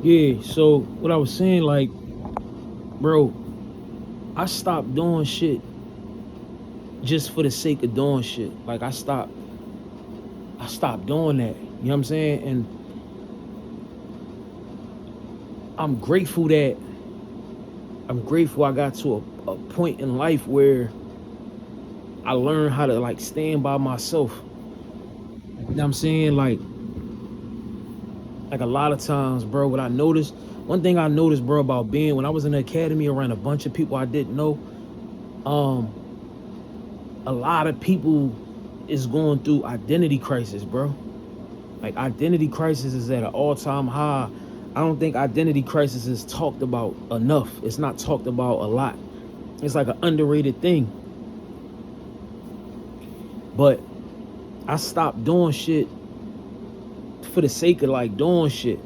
Yeah, so what I was saying, like, bro, I stopped doing shit just for the sake of doing shit. Like I stopped doing that. You know what I'm saying? And I'm grateful that I'm grateful I got to a point in life where I learned how to like stand by myself. You know what I'm saying? Like a lot of times, bro, what I noticed, one thing I noticed, bro, about being when I was in the academy around a bunch of people I didn't know, um, a lot of people is going through identity crisis, bro. Like identity crisis is at an all-time high. I don't think identity crisis is talked about enough. It's not talked about a lot. It's like an underrated thing. But I stopped doing shit for the sake of like doing shit.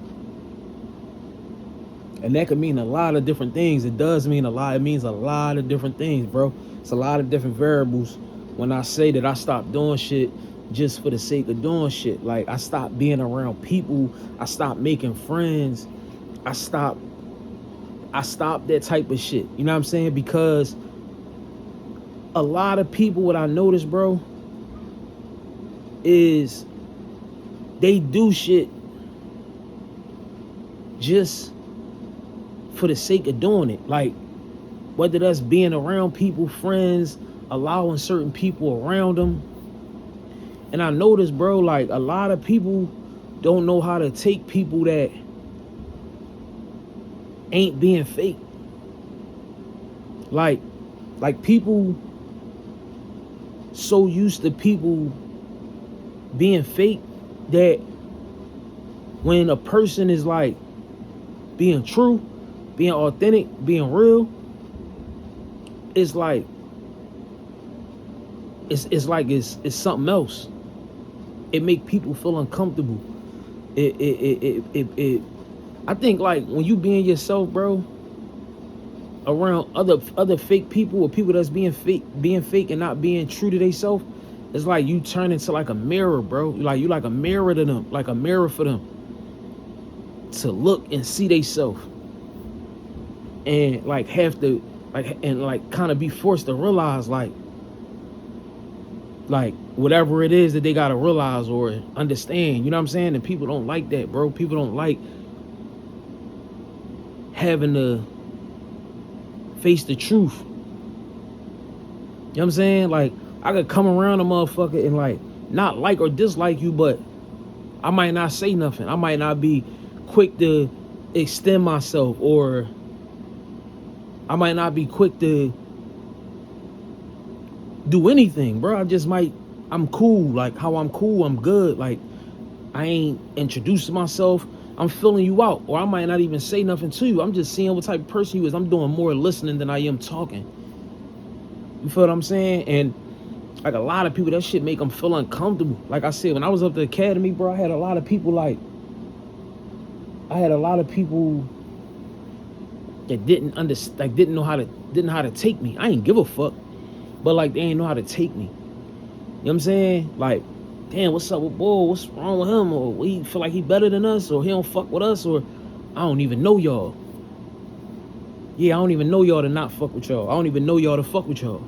And that could mean a lot of different things. It does mean a lot. It means a lot of different things, bro. It's a lot of different variables when I say that I stopped doing shit just for the sake of doing shit. Like I stopped being around people. I stopped making friends. I stopped that type of shit. You know what I'm saying? Because a lot of people, what I noticed, bro, is they do shit just for the sake of doing it. Like whether that's being around people, friends, allowing certain people around them. And I noticed, bro, like a lot of people don't know how to take people that ain't being fake. Like people so used to people being fake that when a person is like being true, being authentic, being real, it's like it's something else. It make people feel uncomfortable. It I think like when you being yourself, bro, around other fake people or people that's being fake and not being true to themselves, it's like you turn into like a mirror, bro. You like a mirror to them, like a mirror for them to look and see themselves, and like have to like kind of be forced to realize like whatever it is that they gotta realize or understand. You know what I'm saying? And people don't like that, bro. People don't like having to face the truth. You know what I'm saying? Like I could come around a motherfucker and like not like or dislike you, but I might not say nothing. I might not be quick to extend myself, or I might not be quick to do anything, bro. I'm cool. Like how I'm cool, I'm good. Like I ain't introducing myself. I'm filling you out. Or I might not even say nothing to you. I'm just seeing what type of person you is. I'm doing more listening than I am talking. You feel what I'm saying? And like a lot of people, that shit make them feel uncomfortable. Like I said, when I was up at the academy, bro, I had a lot of people that didn't understand, like didn't know how to take me. I ain't give a fuck. But like they ain't know how to take me. You know what I'm saying? Like, damn, what's up with Bull? What's wrong with him? Or we feel like he better than us, or he don't fuck with us, or I don't even know y'all. Yeah, I don't even know y'all to not fuck with y'all. I don't even know y'all to fuck with y'all.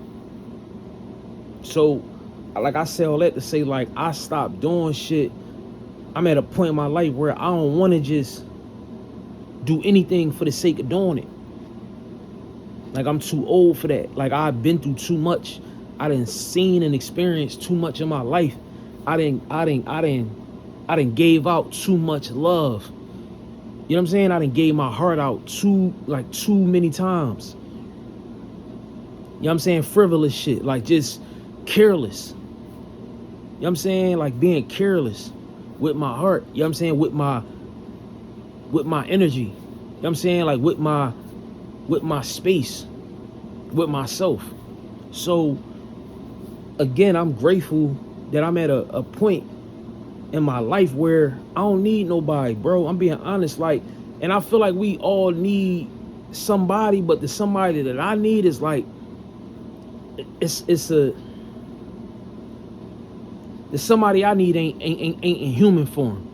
So, like I say all that to say, like, I stopped doing shit. I'm at a point in my life where I don't want to just do anything for the sake of doing it. Like, I'm too old for that. Like, I've been through too much. I done seen and experienced too much in my life. I done gave out too much love. You know what I'm saying? I done gave my heart out too many times. You know what I'm saying? Frivolous shit. Like just careless. You know what I'm saying? Like being careless with my heart. You know what I'm saying? With my energy. You know what I'm saying? Like with my space. With myself. So again, I'm grateful that I'm at a point in my life where I don't need nobody, bro. I'm being honest, like, and I feel like we all need somebody, but the somebody that I need is like, the somebody I need ain't in human form.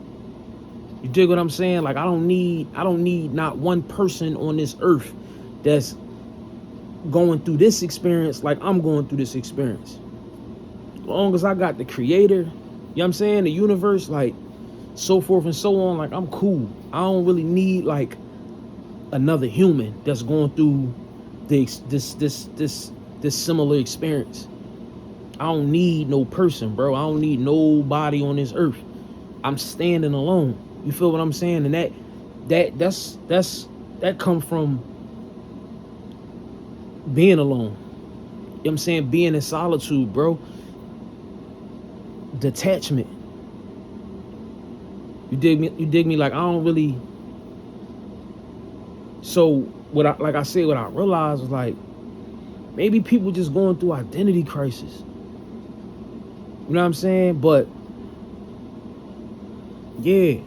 You You dig what I'm saying? Like I don't need not one person on this earth that's going through this experience like I'm going through this experience. As long as I got the creator, you know what I'm saying, the universe, like so forth and so on, like I'm cool. I don't really need like another human that's going through this similar experience. I don't need no person, bro. I don't need nobody on this earth. I'm standing alone. You feel what I'm saying? And that comes from being alone. You know what I'm saying? Being in solitude, bro. Detachment. You dig me? Like I don't really. So what I realized was like maybe people just going through identity crisis. You know what I'm saying? But yeah,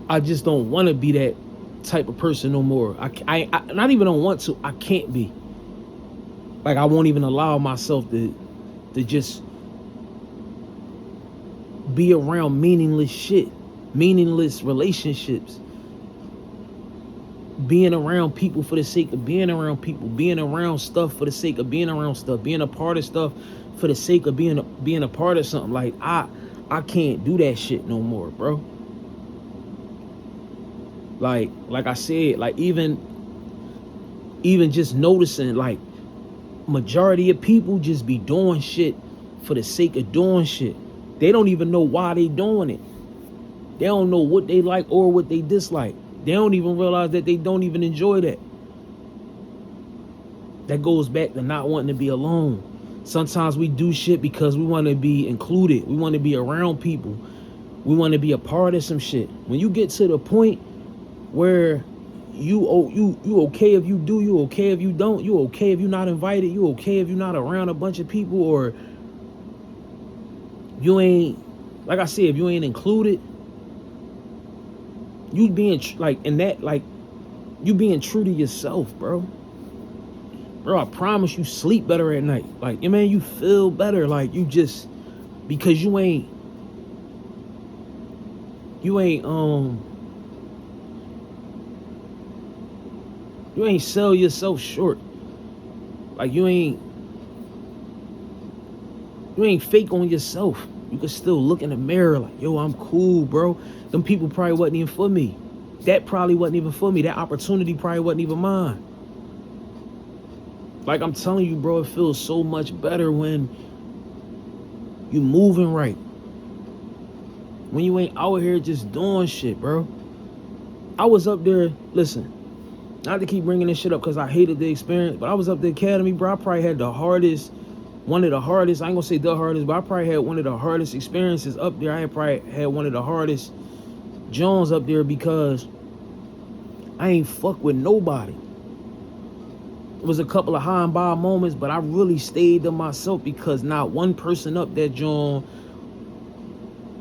I just don't want to be that type of person no more. I not even don't want to. I can't be. Like I won't even allow myself to just be around meaningless shit, meaningless relationships, being around people for the sake of being around people, being around stuff for the sake of being around stuff, being a part of stuff for the sake of being a part of something. Like I can't do that shit no more, bro. Like I said, like even just noticing, like majority of people just be doing shit for the sake of doing shit. They don't even know why they doing it. They don't know what they like or what they dislike. They don't even realize that they don't even enjoy that. That goes back to not wanting to be alone. Sometimes we do shit because we want to be included. We want to be around people. We want to be a part of some shit. When you get to the point where you okay if you do, you okay if you don't, you okay if you're not invited, you okay if you're not around a bunch of people, or you ain't, like I said, if you ain't included, you being like in that, like you being true to yourself, bro. I promise you sleep better at night. Like, man, you feel better. Like you just, because you ain't sell yourself short. Like you ain't fake on yourself. You can still look in the mirror like, yo, I'm cool, bro. Them people probably wasn't even for me. That probably wasn't even for me. That opportunity probably wasn't even mine. Like I'm telling you, bro, it feels so much better when you moving right. When you ain't out here just doing shit, bro. I was up there, listen, not to keep bringing this shit up because I hated the experience, but I was up the academy, bro. I probably had one of the hardest, I ain't gonna say the hardest, but I probably had one of the hardest experiences up there. I probably had one of the hardest Jones up there because I ain't fuck with nobody. It was a couple of high and by moments, but I really stayed to myself because not one person up that John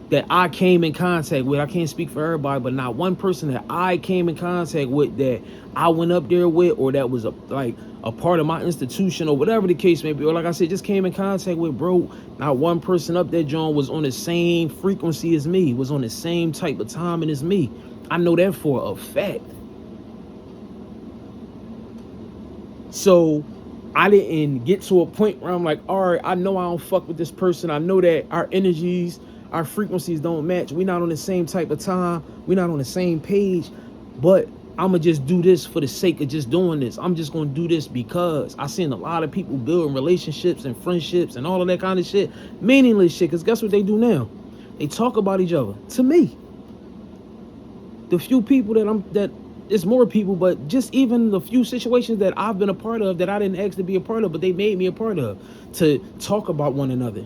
that I came in contact with, I can't speak for everybody, but not one person that I came in contact with that I went up there with, or that was a part of my institution, or whatever the case may be, or like I said, just came in contact with, bro, not one person up there, John, was on the same frequency as me, was on the same type of timing as me. I know that for a fact. So I didn't get to a point where I'm like, all right, I know I don't fuck with this person. I know that our energies, our frequencies don't match. We're not on the same type of time. We're not on the same page. But I'm going to just do this for the sake of just doing this. I'm just going to do this because I seen a lot of people building relationships and friendships and all of that kind of shit. Meaningless shit. Because guess what they do now? They talk about each other. To me, the few people that it's more people, but just even the few situations that I've been a part of that I didn't ask to be a part of, but they made me a part of, to talk about one another.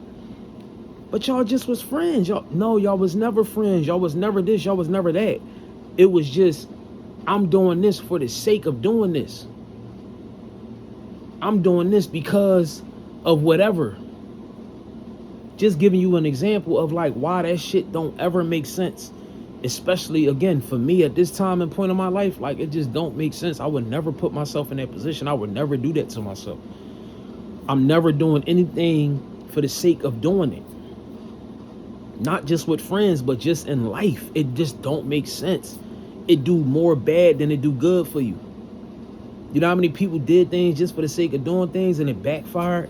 But y'all just was friends. Y'all was never friends. Y'all was never this. Y'all was never that. It was just, I'm doing this for the sake of doing this. I'm doing this because of whatever. Just giving you an example of like why that shit don't ever make sense. Especially, again, for me at this time and point in my life, like it just don't make sense. I would never put myself in that position. I would never do that to myself. I'm never doing anything for the sake of doing it. Not just with friends, but just in life. It just don't make sense. It do more bad than it do good for you. You know how many people did things just for the sake of doing things and it backfired?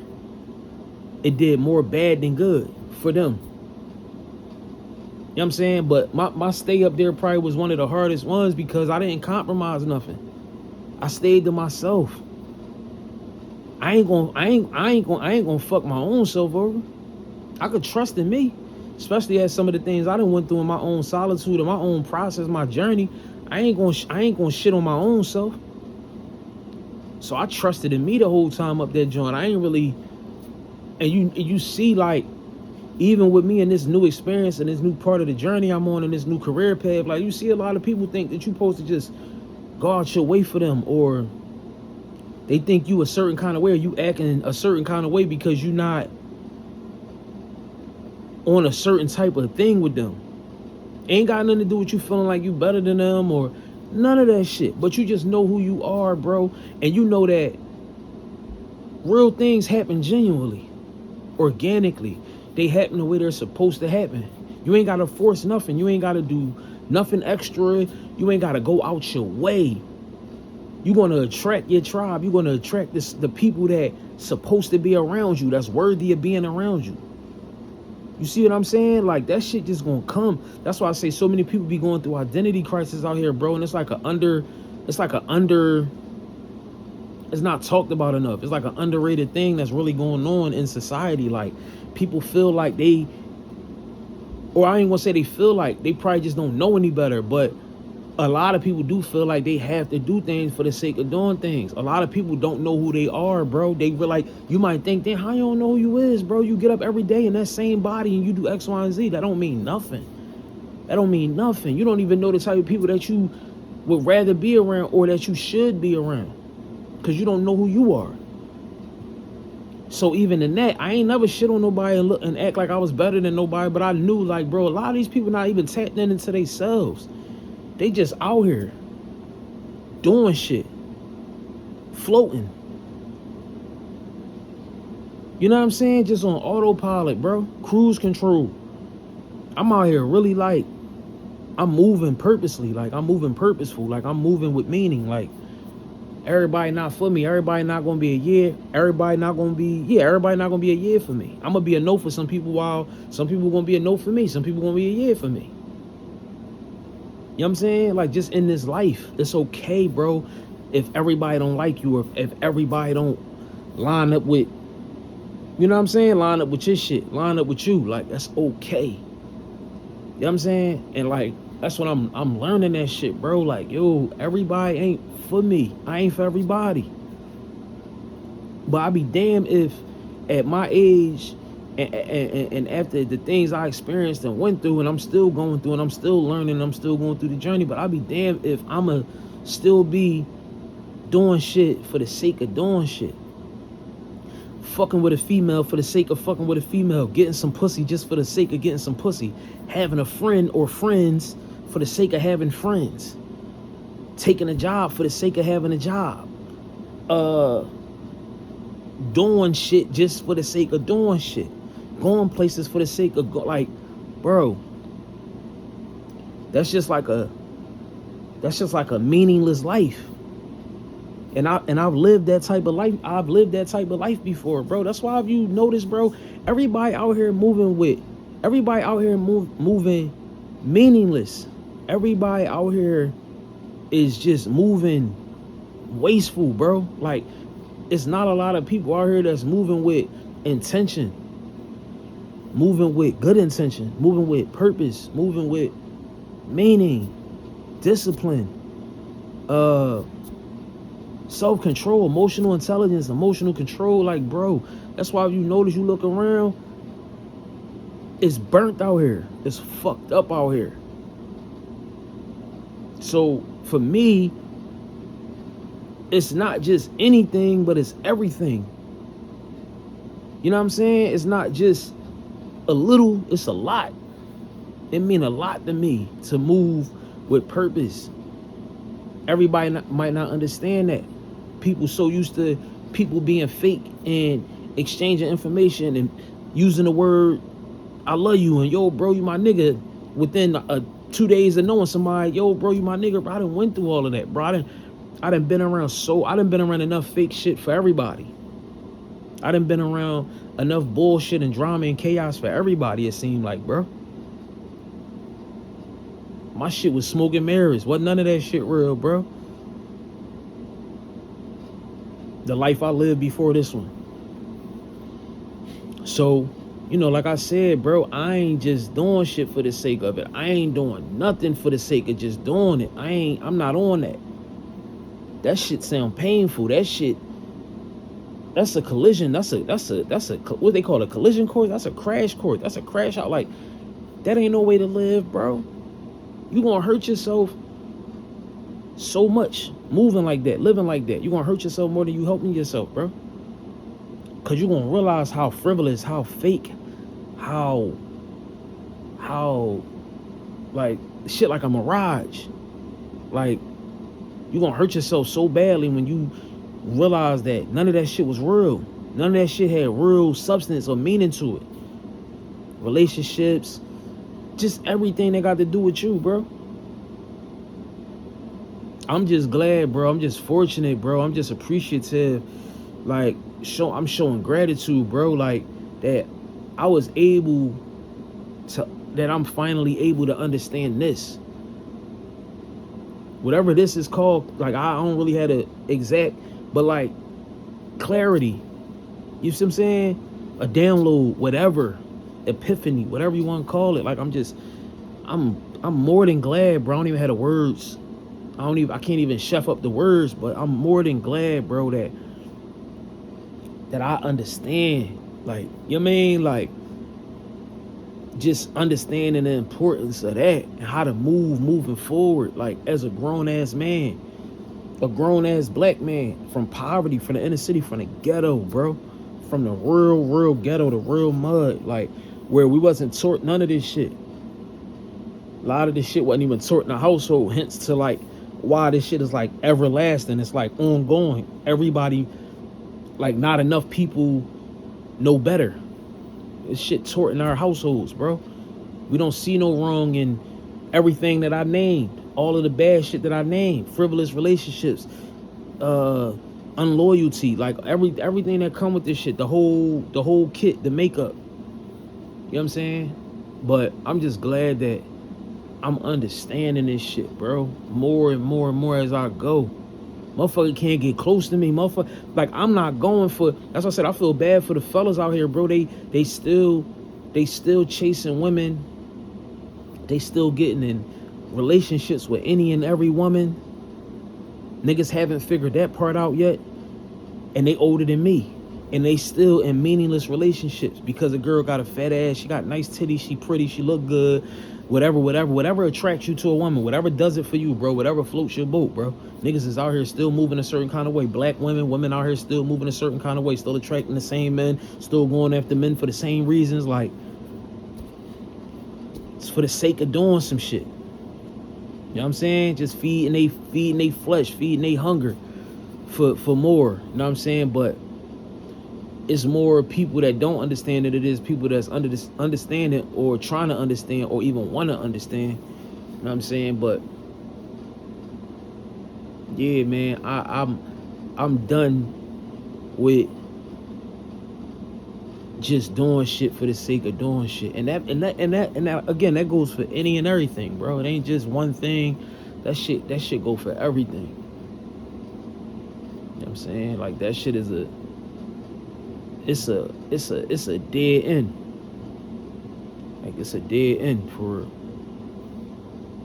It did more bad than good for them. You know what I'm saying? But my stay up there probably was one of the hardest ones because I didn't compromise nothing. I stayed to myself. I ain't gonna fuck my own self over. I could trust in me, especially as some of the things I done went through in my own solitude and my own process, my journey. I ain't gonna shit on my own self. So I trusted in me the whole time up that joint. I ain't really, and you see, like, even with me in this new experience and this new part of the journey I'm on in this new career path, like, you see a lot of people think that you're supposed to just go out your way for them, or they think you a certain kind of way, or you acting a certain kind of way because you're not on a certain type of thing with them. Ain't got nothing to do with you feeling like you better than them or none of that shit. But you just know who you are, bro. And you know that real things happen genuinely, organically. They happen the way they're supposed to happen. You ain't got to force nothing. You ain't got to do nothing extra. You ain't got to go out your way. You're going to attract your tribe. You're going to attract the people that supposed to be around you, that's worthy of being around you. You see what I'm saying? Like, that shit just gonna come. That's why I say so many people be going through identity crisis out here, bro. And it's not talked about enough. It's like an underrated thing that's really going on in society. Like, people feel like or I ain't gonna say they feel like, they probably just don't know any better, but a lot of people do feel like they have to do things for the sake of doing things. A lot of people don't know who they are, bro. They feel like, you might think, then how you don't know who you is, bro? You get up every day in that same body and you do X, Y, and Z. That don't mean nothing. That don't mean nothing. You don't even know the type of people that you would rather be around or that you should be around, because you don't know who you are. So even in that, I ain't never shit on nobody and look and act like I was better than nobody, but I knew, like, bro, a lot of these people not even tapped into themselves. They just out here doing shit, floating. You know what I'm saying? Just on autopilot, bro. Cruise control. I'm out here really, like, I'm moving purposely. Like, I'm moving purposeful. Like, I'm moving with meaning. Like, everybody not for me. Everybody not going to be a year. Everybody not going to be a year for me. I'm going to be a no for some people, while some people going to be a no for me. Some people going to be a year for me. You know what I'm saying? Like, just in this life, it's okay, bro, if everybody don't like you, or if everybody don't line up with, you know what I'm saying? Line up with your shit. Line up with you. Like, that's okay. You know what I'm saying? And, like, that's what I'm learning that shit, bro. Like, yo, everybody ain't for me. I ain't for everybody. But I'd be damned if at my age and after the things I experienced and went through, and I'm still going through, and I'm still learning, I'm still going through the journey, but I'd be damned if I'ma still be doing shit for the sake of doing shit. Fucking with a female for the sake of fucking with a female. Getting some pussy just for the sake of getting some pussy. Having a friend or friends for the sake of having friends. Taking a job for the sake of having a job. Doing shit just for the sake of doing shit. Going places for the sake of like, bro, that's just like a meaningless life. And I've lived that type of life. I've lived that type of life before, bro. That's why, if you notice, bro, everybody out here moving meaningless. Everybody out here is just moving wasteful, bro. Like, it's not a lot of people out here that's moving with intention, moving with good intention, moving with purpose, moving with meaning, discipline, self-control, emotional intelligence, emotional control. Like, bro, that's why if you notice, you look around, it's burnt out here. It's fucked up out here. So for me, it's not just anything, but it's everything. You know what I'm saying? It's not just a little, it's a lot. It mean a lot to me to move with purpose. Everybody might not understand that. People so used to people being fake and exchanging information and using the word I love you and yo, bro, you my nigga within 2 days of knowing somebody, yo, bro, you my nigga, bro. I done went through all of that, bro. I done been around enough fake shit for everybody. I done been around enough bullshit and drama and chaos for everybody, it seemed like, bro. My shit was smoke and mirrors. Wasn't none of that shit real, bro. The life I lived before this one. So, you know, like I said, bro, I ain't just doing shit for the sake of it. I ain't doing nothing for the sake of just doing it. I'm not on that. That shit sound painful. That shit, that's a collision. That's a what they call a collision course. That's a crash course. That's a crash out. Like, that ain't no way to live, bro. You gonna hurt yourself so much moving like that, living like that. You gonna hurt yourself more than you helping yourself, bro. Cause you gonna realize how frivolous, how fake, how like shit like a mirage. Like, you gonna hurt yourself so badly when you realize that none of that shit was real. None of that shit had real substance or meaning to it. Relationships, just everything that got to do with you, bro. I'm just glad, bro. I'm just fortunate, bro. I'm just appreciative. Like, I'm showing gratitude, bro. Like, that I was able to, that I'm finally able to understand this. Whatever this is called, like, I don't really have an exact, but like, clarity. You see what I'm saying? A download, whatever, epiphany, whatever you want to call it. Like, I'm more than glad, bro. I don't even have the words. I can't even chef up the words, but I'm more than glad, bro, that I understand. Like, you know what I mean? Like, just understanding the importance of that and how to moving forward, like, as a grown-ass man, a grown-ass black man from poverty, from the inner city, from the ghetto, bro. From the real ghetto, the real mud, like, where we wasn't taught none of this shit. A lot of this shit wasn't even taught in the household, hence to, like, why this shit is, like, everlasting. It's, like, ongoing. Everybody, like, not enough people know better. This shit taught in our households, bro. We don't see no wrong in everything that I named. All of the bad shit that I named. Frivolous relationships. Unloyalty. Like, everything that come with this shit. The whole kit, the makeup. You know what I'm saying? But I'm just glad that I'm understanding this shit, bro. More and more and more as I go. Motherfucker can't get close to me, motherfucker. Like, I'm not going for. That's what I said. I feel bad for the fellas out here, bro. They still chasing women. They still getting in relationships with any and every woman. Niggas haven't figured that part out yet, and they older than me, and they still in meaningless relationships because a girl got a fat ass, she got nice titties, she pretty, she look good. Whatever attracts you to a woman, whatever does it for you, bro, whatever floats your boat, bro. Niggas is out here still moving a certain kind of way. Black women out here still moving a certain kind of way, still attracting the same men, still going after men for the same reasons. Like, it's for the sake of doing some shit. You know what I'm saying? Just feeding they flesh, feeding they hunger for more. You know what I'm saying? But it's more people that don't understand it. It is people that's understanding or trying to understand or even want to understand. You know what I'm saying? But yeah, man, I'm done with just doing shit for the sake of doing shit. And that again, that goes for any and everything, bro. It ain't just one thing. That shit go for everything. You know what I'm saying? Like, that shit is it's a dead end. Like, it's a dead end for real.